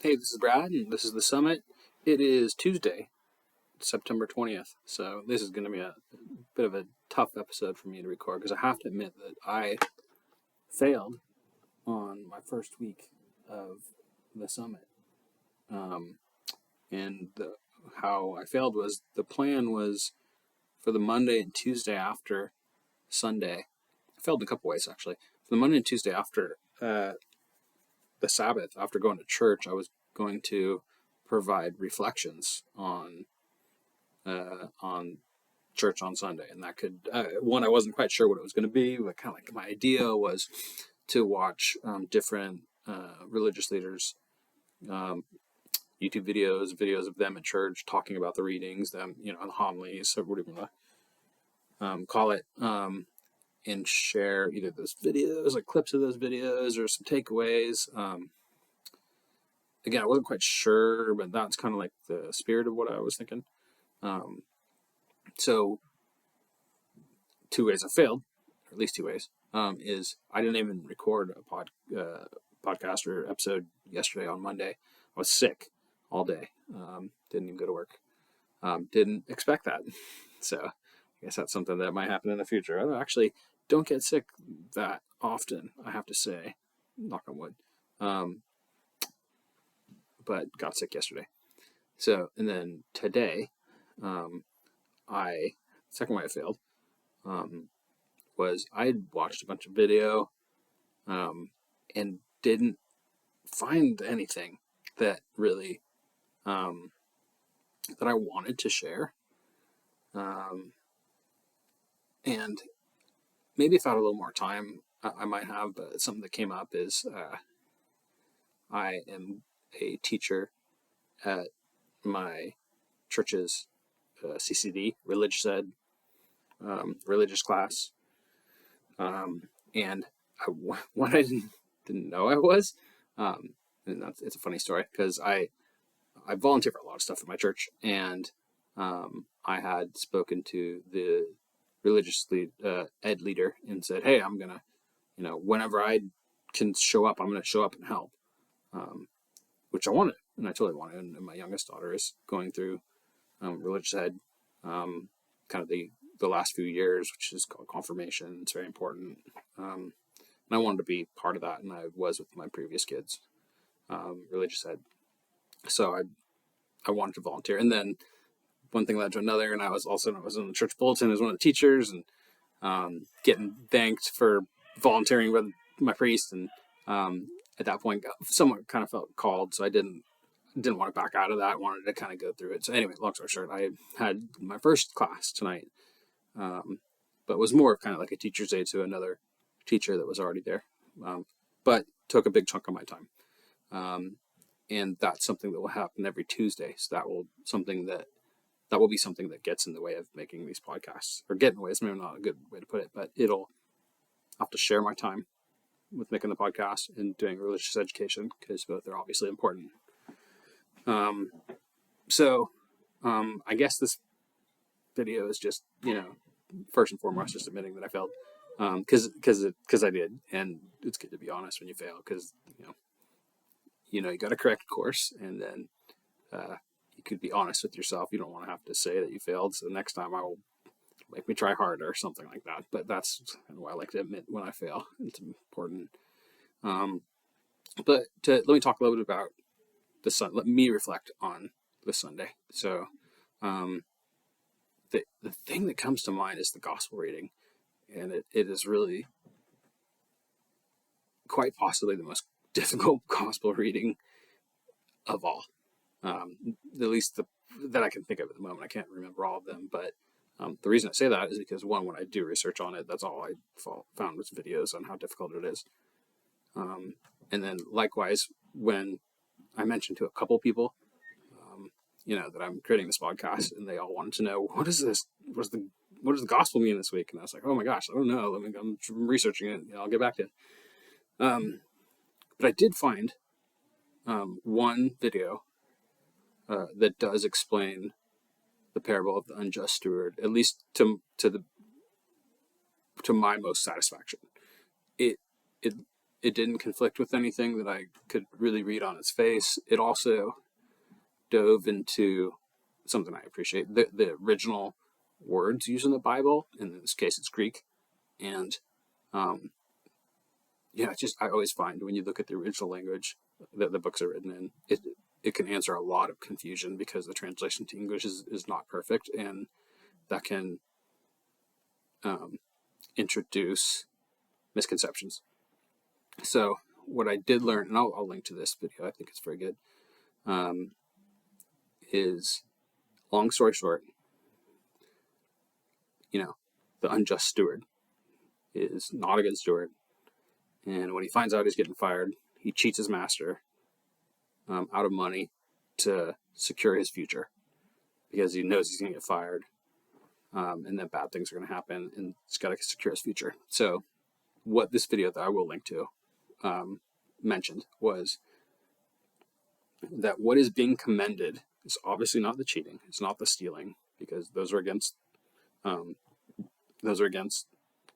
Hey, this is Brad, and this is the summit. It is Tuesday, September 20th, so this is going to be a bit of a tough episode for me to record because I have to admit that I failed on my first week of the summit. Um, and how I failed was the plan was for the Monday and Tuesday after Sunday. I failed in a couple ways, actually. For the Monday and Tuesday after the Sabbath, after going to church, I was going to provide reflections on church on Sunday, and that could one I wasn't quite sure what it was going to be, but kind of like my idea was to watch different religious leaders YouTube videos of them at church talking about the readings, them the homilies, or whatever you want to call it, and share either those videos, like clips of those videos, or some takeaways. Again, I wasn't quite sure, but that's kind of like the spirit of what I was thinking. So two ways I failed, or at least two ways, is I didn't even record a podcast or episode yesterday on Monday. I was sick all day. Didn't even go to work. Didn't expect that. So I guess that's something that might happen in the future. I actually don't get sick that often, I have to say, knock on wood. But got sick yesterday. So, and then today, second way I failed, was I watched a bunch of video and didn't find anything that really that I wanted to share. And maybe if I had a little more time, I might have. But something that came up is I am a teacher at my church's CCD, religious ed, religious class. And what I didn't know I was, and it's a funny story because I volunteer for a lot of stuff at my church, and I had spoken to the religious ed leader and said, "Hey, I'm gonna, whenever I can show up, I'm gonna show up and help," which I wanted, and I totally wanted. And my youngest daughter is going through religious ed, kind of the last few years, which is called confirmation. It's very important, and I wanted to be part of that, and I was with my previous kids, religious ed. So I wanted to volunteer, and then one thing led to another, and I was in the church bulletin as one of the teachers, and getting thanked for volunteering with my priest, and at that point, somewhat kind of felt called, so I didn't want to back out of that. I wanted to kind of go through it. So anyway, long story short, I had my first class tonight, but it was more of kind of like a teacher's aide to another teacher that was already there, but took a big chunk of my time. And that's something that will happen every Tuesday. So that will be something that gets in the way of making these podcasts, or get in the way. It's maybe not a good way to put it, but I'll have to share my time with making the podcast and doing religious education, because both are obviously important. So I guess this video is just, first and foremost, just admitting that I failed, because I did, and it's good to be honest when you fail, because you got to correct course, and then you could be honest with yourself. You don't want to have to say that you failed, so next time I will make me try harder or something like that. But that's kind of why I like to admit when I fail. It's important. But let me talk a little bit about the Sun. Let me reflect on the Sunday. So the thing that comes to mind is the gospel reading, and it is really quite possibly the most difficult gospel reading of all. At least that I can think of at the moment. I can't remember all of them, but the reason I say that is because, one, when I do research on it, that's all I found was videos on how difficult it is. And then likewise, when I mentioned to a couple people, that I'm creating this podcast, and they all wanted to know, what is this? What does the gospel mean this week? And I was like, oh my gosh, I don't know. I'm researching it. I'll get back to it. But I did find one video that does explain the parable of the unjust steward, at least to my most satisfaction. It it didn't conflict with anything that I could really read on its face. It also dove into something I appreciate, the original words used in the Bible. In this case, it's Greek. And yeah, I always find when you look at the original language that the books are written in, it can answer a lot of confusion because the translation to English is not perfect, and that can introduce misconceptions. So what I did learn, and I'll link to this video, I think it's very good, is, long story short, the unjust steward is not a good steward. And when he finds out he's getting fired, he cheats his master out of money to secure his future because he knows he's going to get fired, and then bad things are going to happen, and he's got to secure his future. So what this video that I will link to mentioned was that what is being commended is obviously not the cheating, it's not the stealing, because those are against the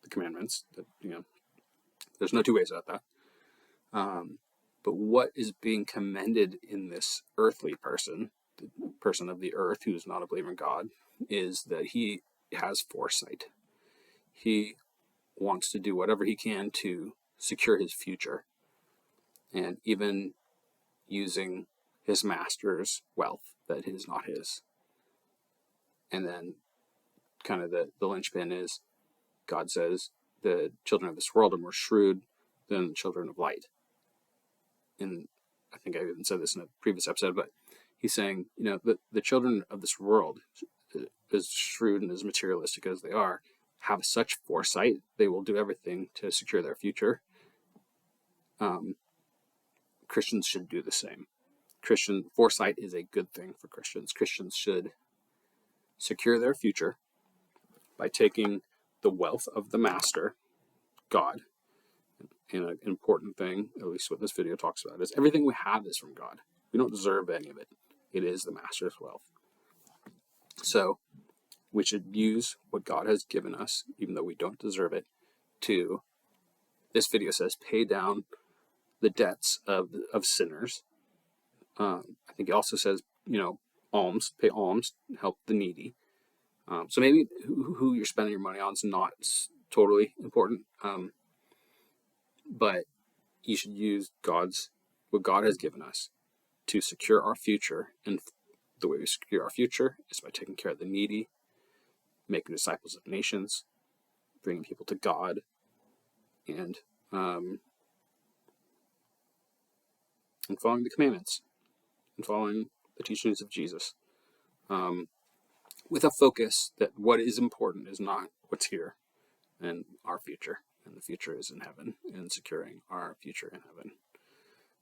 commandments. There's no two ways about that. But what is being commended in this earthly person, the person of the earth who is not a believer in God, is that he has foresight. He wants to do whatever he can to secure his future, and even using his master's wealth that is not his. And then kind of the linchpin is, God says the children of this world are more shrewd than the children of light. And I think I even said this in a previous episode, but he's saying, the children of this world, as shrewd and as materialistic as they are, have such foresight, they will do everything to secure their future. Christians should do the same. Christian foresight is a good thing for Christians. Christians should secure their future by taking the wealth of the master, God. And an important thing, at least what this video talks about, is everything we have is from God. We don't deserve any of it. It is the master's wealth. So we should use what God has given us, even though we don't deserve it, to, this video says, pay down the debts of sinners. I think it also says, alms, pay alms, help the needy. So maybe who you're spending your money on is not totally important, but you should use what God has given us to secure our future. And the way we secure our future is by taking care of the needy, making disciples of nations, bringing people to God, and following the commandments, and following the teachings of Jesus, with a focus that what is important is not what's here and our future, and the future is in heaven, and securing our future in heaven.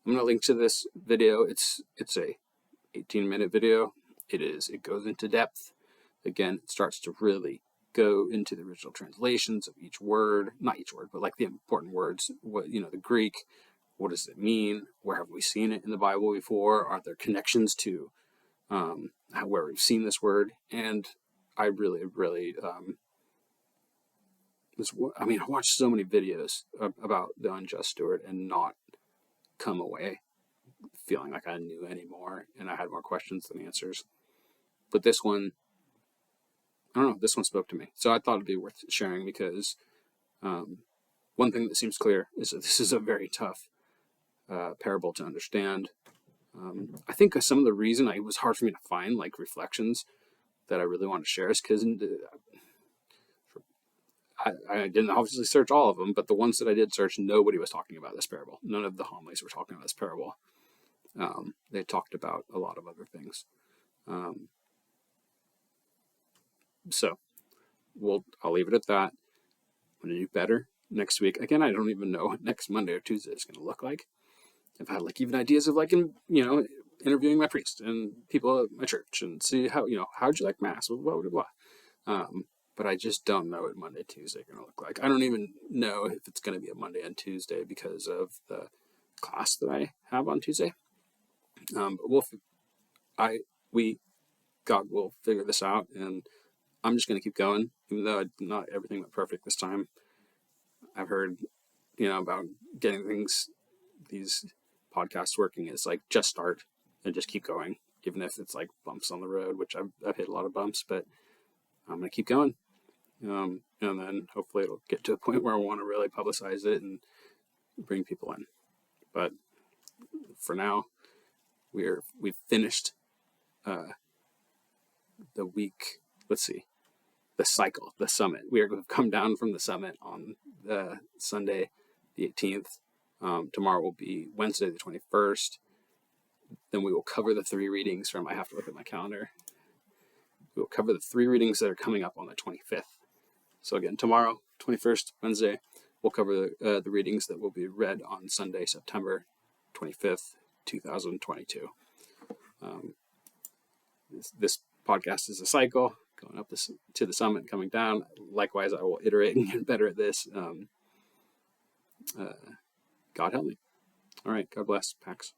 I'm going to link to this video. It's a 18-minute video. It goes into depth. Again, it starts to really go into the original translations of each word, not each word, but like the important words, the Greek, what does it mean? Where have we seen it in the Bible before? Are there connections to where we've seen this word? And I really, I watched so many videos about the unjust steward and not come away feeling like I knew anymore and I had more questions than answers. But this one, I don't know, this one spoke to me. So I thought it'd be worth sharing because one thing that seems clear is that this is a very tough parable to understand. I think some of the reason it was hard for me to find like reflections that I really want to share is because I didn't obviously search all of them, but the ones that I did search, nobody was talking about this parable. None of the homilies were talking about this parable. They talked about a lot of other things. So I'll leave it at that. I'm going to do better next week. Again, I don't even know what next Monday or Tuesday is going to look like. I've had even ideas of interviewing my priest and people at my church and see how'd you like Mass? Blah, blah, blah. But I just don't know what Monday, Tuesday are going to look like. I don't even know if it's going to be a Monday and Tuesday because of the class that I have on Tuesday. But God will figure this out, and I'm just going to keep going, even though not everything went perfect this time. I've heard about getting these podcasts working is like just start and just keep going, even if it's like bumps on the road, which I've hit a lot of bumps, but I'm gonna keep going. And then hopefully it'll get to a point where I want to really publicize it and bring people in. But for now, we've finished the week. Let's see, the cycle, the summit. We've come down from the summit on Sunday, the 18th. Tomorrow will be Wednesday, the 21st. Then we will cover the 3 readings from. I have to look at my calendar. We will cover the 3 readings that are coming up on the 25th. So again, tomorrow, 21st, Wednesday, we'll cover the readings that will be read on Sunday, September 25th, 2022. This podcast is a cycle, going up to the summit, coming down. Likewise, I will iterate and get better at this. God help me. All right, God bless, Pax.